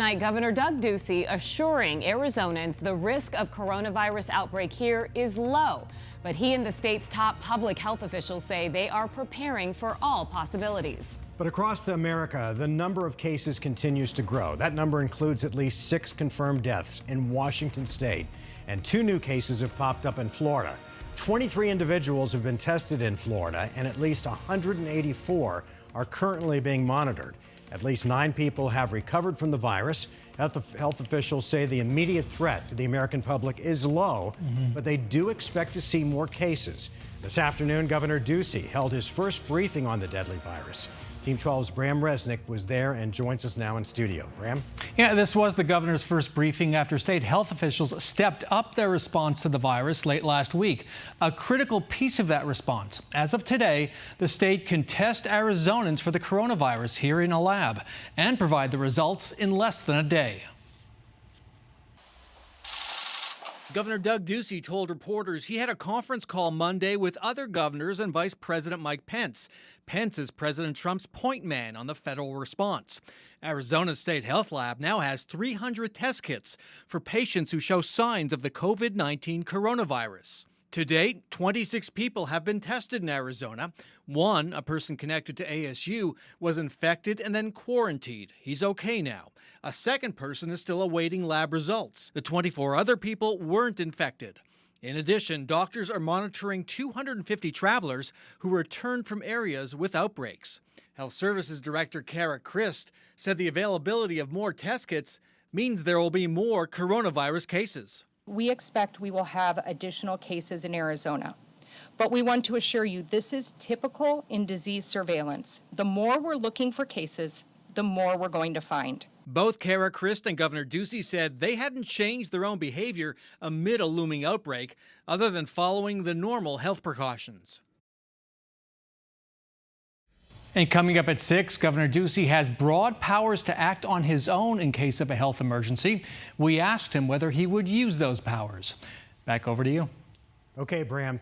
Tonight, Governor Doug Ducey assuring Arizonans the risk of coronavirus outbreak here is low. But he and the state's top public health officials say they are preparing for all possibilities. But across America, the number of cases continues to grow. That number includes at least 6 confirmed deaths in Washington state, and 2 new cases have popped up in Florida. 23 individuals have been tested in Florida, and at least 184 are currently being monitored. At least 9 people have recovered from the virus. Health officials say the immediate threat to the American public is low, but they do expect to see more cases. This afternoon, Governor Ducey held his first briefing on the deadly virus. Team 12's Bram Resnick was there and joins us now in studio. Bram? Yeah, this was the governor's first briefing after state health officials stepped up their response to the virus late last week. A critical piece of that response. As of today, the state can test Arizonans for the coronavirus here in a lab and provide the results in less than a day. Governor Doug Ducey told reporters he had a conference call Monday with other governors and Vice President Mike Pence. Pence is President Trump's point man on the federal response. Arizona's State Health Lab now has 300 test kits for patients who show signs of the COVID-19 coronavirus. To date, 26 people have been tested in Arizona. One, a person connected to ASU, was infected and then quarantined. He's okay now. A second person is still awaiting lab results. The 24 other people weren't infected. In addition, doctors are monitoring 250 travelers who returned from areas with outbreaks. Health Services Director Kara Christ said the availability of more test kits means there will be more coronavirus cases. We expect we will have additional cases in Arizona, but we want to assure you this is typical in disease surveillance. The more we're looking for cases, the more we're going to find. Both Kara Christ and Governor Ducey said they hadn't changed their own behavior amid a looming outbreak, other than following the normal health precautions. And coming up at 6, Governor Ducey has broad powers to act on his own in case of a health emergency. We asked him whether he would use those powers. Back over to you. Okay, Bram.